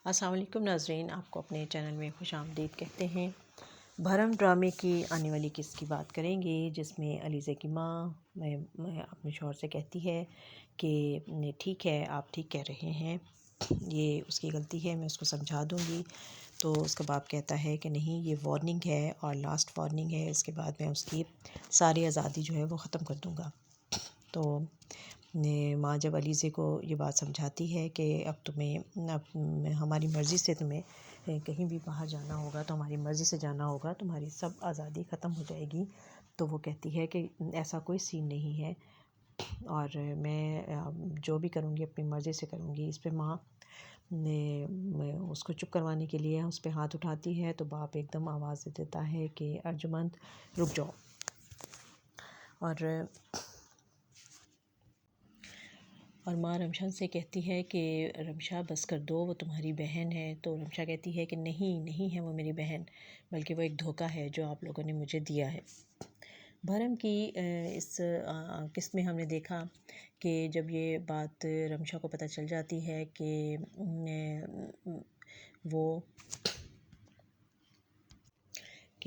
السلام علیکم ناظرین، آپ کو اپنے چینل میں خوش آمدید کہتے ہیں۔ بھرم ڈرامے کی آنے والی قسط کی بات کریں گے، جس میں علیزہ کی ماں اپنے شوہر سے کہتی ہے کہ ٹھیک ہے، آپ ٹھیک کہہ رہے ہیں، یہ اس کی غلطی ہے، میں اس کو سمجھا دوں گی۔ تو اس کا باپ کہتا ہے کہ نہیں، یہ وارننگ ہے اور لاسٹ وارننگ ہے، اس کے بعد میں اس کی ساری آزادی جو ہے وہ ختم کر دوں گا۔ تو ماں جب علیزہ کو یہ بات سمجھاتی ہے کہ اب ہماری مرضی سے تمہیں کہیں بھی باہر جانا ہوگا تو ہماری مرضی سے جانا ہوگا، تمہاری سب آزادی ختم ہو جائے گی، تو وہ کہتی ہے کہ ایسا کوئی سین نہیں ہے اور میں جو بھی کروں گی اپنی مرضی سے کروں گی۔ اس پہ ماں اس کو چپ کروانے کے لیے اس پہ ہاتھ اٹھاتی ہے، تو باپ ایک دم آواز دے دیتا ہے کہ ارجمند رک جاؤ، اور ماں رمشا سے کہتی ہے کہ رمشا بس کر دو، وہ تمہاری بہن ہے۔ تو رمشا کہتی ہے کہ نہیں ہے وہ میری بہن، بلکہ وہ ایک دھوکہ ہے جو آپ لوگوں نے مجھے دیا ہے۔ بھرم کی اس قسط میں ہم نے دیکھا کہ جب یہ بات رمشا کو پتہ چل جاتی ہے کہ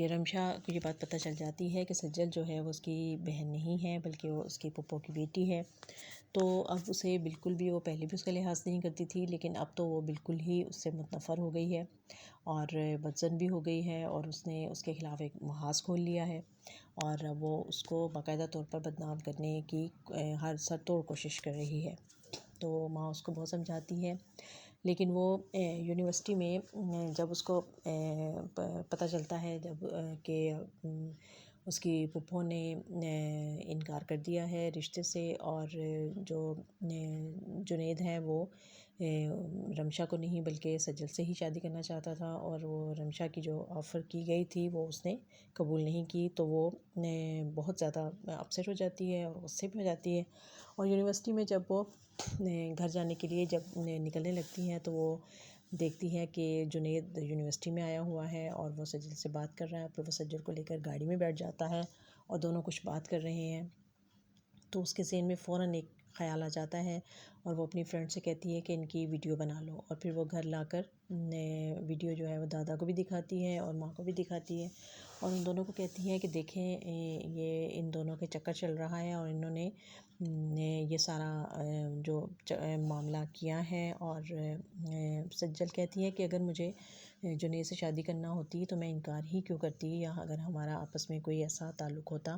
رمشا کو یہ بات پتہ چل جاتی ہے کہ سجل جو ہے وہ اس کی بہن نہیں ہے، بلکہ وہ اس کی پھپھو کی بیٹی ہے، تو اب اسے بالکل بھی، وہ پہلے بھی اس کا لحاظ نہیں کرتی تھی، لیکن اب تو وہ بالکل ہی اس سے متنفر ہو گئی ہے اور بدظن بھی ہو گئی ہے، اور اس نے اس کے خلاف ایک محاذ کھول لیا ہے اور وہ اس کو باقاعدہ طور پر بدنام کرنے کی ہر سر توڑ کوشش کر رہی ہے۔ تو ماں اس کو بہت سمجھاتی ہے، لیکن وہ یونیورسٹی میں جب اس کو پتہ چلتا ہے کہ اس کی پھپھو نے انکار کر دیا ہے رشتے سے، اور جو جنید ہے وہ رمشا کو نہیں بلکہ سجل سے ہی شادی کرنا چاہتا تھا، اور وہ رمشا کی جو آفر کی گئی تھی وہ اس نے قبول نہیں کی، تو وہ بہت زیادہ اپسیٹ ہو جاتی ہے اور غصے میں ہو جاتی ہے، اور یونیورسٹی میں جب وہ گھر جانے کے لیے جب نکلنے لگتی ہیں تو وہ دیکھتی ہے کہ جنید یونیورسٹی میں آیا ہوا ہے اور وہ سجل سے بات کر رہا ہے، پھر وہ سجل کو لے کر گاڑی میں بیٹھ جاتا ہے اور دونوں کچھ بات کر رہے ہیں، تو اس کے ذہن میں فوراً ایک خیال آ جاتا ہے اور وہ اپنی فرینڈ سے کہتی ہے کہ ان کی ویڈیو بنا لو، اور پھر وہ گھر لا کر ویڈیو جو ہے وہ دادا کو بھی دکھاتی ہے اور ماں کو بھی دکھاتی ہے، اور ان دونوں کو کہتی ہے کہ دیکھیں یہ ان دونوں کے چکر چل رہا ہے اور انہوں نے یہ سارا جو معاملہ کیا ہے، اور سجل کہتی ہے کہ اگر مجھے جنید سے شادی کرنا ہوتی تو میں انکار ہی کیوں کرتی، یا اگر ہمارا آپس میں کوئی ایسا تعلق ہوتا۔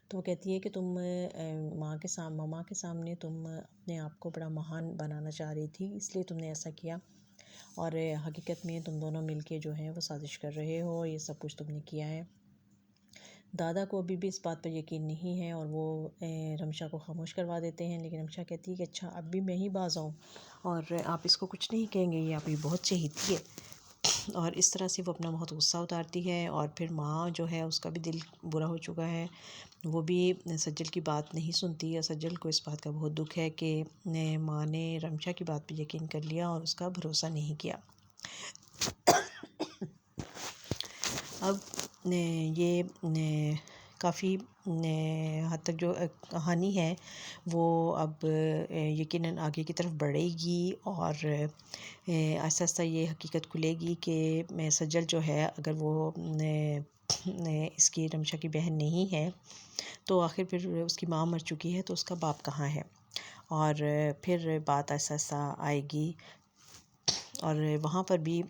تو وہ کہتی ہے کہ تم ماما کے سامنے تم اپنے آپ کو بڑا مہان بنانا چاہ رہی تھی، اس لیے تم نے ایسا کیا، اور حقیقت میں تم دونوں مل کے جو ہے وہ سازش کر رہے ہو، یہ سب کچھ تم نے کیا ہے۔ دادا کو ابھی بھی اس بات پر یقین نہیں ہے اور وہ رمشا کو خاموش کروا دیتے ہیں، لیکن رمشا کہتی ہے کہ اچھا اب بھی میں ہی باز آؤں اور آپ اس کو کچھ نہیں کہیں گے، یہ آپ ہی بہت چہیتی ہے، اور اس طرح سے وہ اپنا بہت غصہ اتارتی ہے، اور پھر ماں جو ہے اس کا بھی دل برا ہو چکا ہے، وہ بھی سجل کی بات نہیں سنتی، اور سجل کو اس بات کا بہت دکھ ہے کہ ماں نے رمشا کی بات پہ یقین کر لیا اور اس کا بھروسہ نہیں کیا۔ اب یہ کافی حد تک جو کہانی ہے وہ اب یقیناً آگے کی طرف بڑھے گی، اور آہستہ آہستہ یہ حقیقت کھلے گی کہ سجل جو ہے اگر وہ اس کی رمشا کی بہن نہیں ہے تو آخر پھر اس کی ماں مر چکی ہے تو اس کا باپ کہاں ہے، اور پھر بات آہستہ آہستہ آئے گی، اور وہاں پر بھی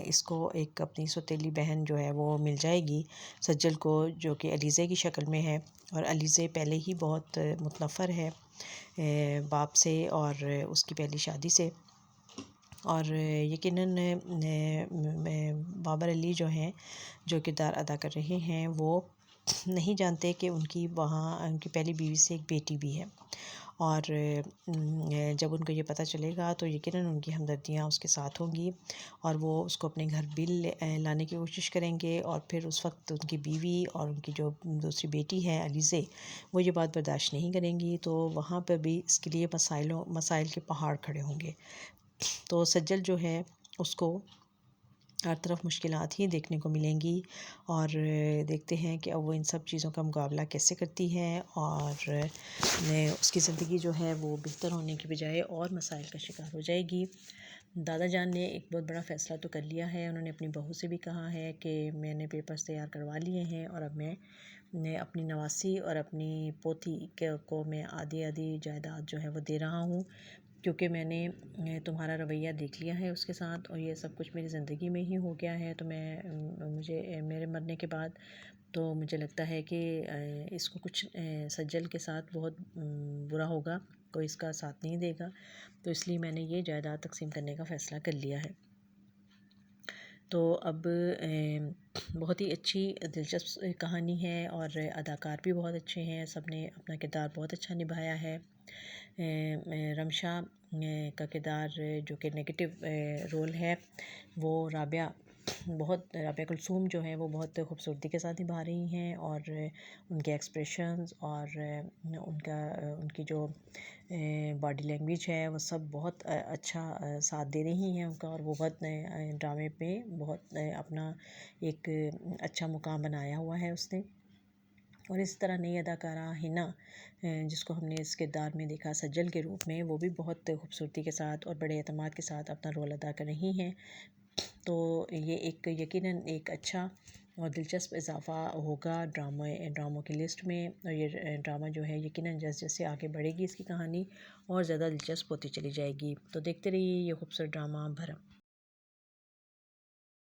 اس کو ایک اپنی سوتیلی بہن جو ہے وہ مل جائے گی سجل کو، جو کہ علیزہ کی شکل میں ہے، اور علیزہ پہلے ہی بہت متنفر ہے باپ سے اور اس کی پہلی شادی سے، اور یقیناً بابر علی جو ہیں جو کردار ادا کر رہے ہیں وہ نہیں جانتے کہ ان کی پہلی بیوی سے ایک بیٹی بھی ہے، اور جب ان کو یہ پتہ چلے گا تو یقیناً ان کی ہمدردیاں اس کے ساتھ ہوں گی، اور وہ اس کو اپنے گھر بھی لانے کی کوشش کریں گے، اور پھر اس وقت ان کی بیوی اور ان کی جو دوسری بیٹی ہے علیزہ وہ یہ بات برداشت نہیں کریں گی، تو وہاں پہ بھی اس کے لیے مسائل کے پہاڑ کھڑے ہوں گے، تو سجل جو ہے اس کو ہر طرف مشکلات ہی دیکھنے کو ملیں گی، اور دیکھتے ہیں کہ اب وہ ان سب چیزوں کا مقابلہ کیسے کرتی ہے، اور اس کی زندگی جو ہے وہ بہتر ہونے کی بجائے اور مسائل کا شکار ہو جائے گی۔ دادا جان نے ایک بہت بڑا فیصلہ تو کر لیا ہے. انہوں نے اپنی بہو سے بھی کہا ہے کہ میں نے پیپرز تیار کروا لیے ہیں اور اب میں اپنی نواسی اور اپنی پوتی کو میں آدھی جائیداد جو ہے وہ دے رہا ہوں، کیونکہ میں نے تمہارا رویہ دیکھ لیا ہے اس کے ساتھ، اور یہ سب کچھ میری زندگی میں ہی ہو گیا ہے. تو مجھے میرے مرنے کے بعد تو مجھے لگتا ہے کہ اس کو کچھ سجل کے ساتھ بہت برا ہوگا، کوئی اس کا ساتھ نہیں دے گا. تو اس لیے میں نے یہ جائیداد تقسیم کرنے کا فیصلہ کر لیا ہے. تو اب بہت ہی اچھی دلچسپ کہانی ہے، اور اداکار بھی بہت اچھے ہیں، سب نے اپنا کردار بہت اچھا نبھایا ہے. رمشا کا کردار جو کہ نگیٹو رول ہے، وہ رابعہ کلثوم جو ہے وہ بہت خوبصورتی کے ساتھ نبھا رہی ہیں، اور ان کے ایکسپریشنز اور ان کی جو باڈی لینگویج ہے وہ سب بہت اچھا ساتھ دے رہی ہیں ان کا، اور وہ بہت ڈرامے پہ بہت اپنا ایک اچھا مقام بنایا ہوا ہے اس نے. اور اس طرح نئی اداکارہ ہنا، جس کو ہم نے اس کردار میں دیکھا سجل کے روپ میں، وہ بھی بہت خوبصورتی کے ساتھ اور بڑے اعتماد کے ساتھ اپنا رول ادا کر رہی ہیں. تو یہ یقیناً ایک اچھا اور دلچسپ اضافہ ہوگا ڈراموں کی لسٹ میں، اور یہ ڈرامہ جو ہے یقیناً جیسے جیسے آگے بڑھے گی اس کی کہانی اور زیادہ دلچسپ ہوتی چلی جائے گی. تو دیکھتے رہیے یہ خوبصورت ڈرامہ بھرم.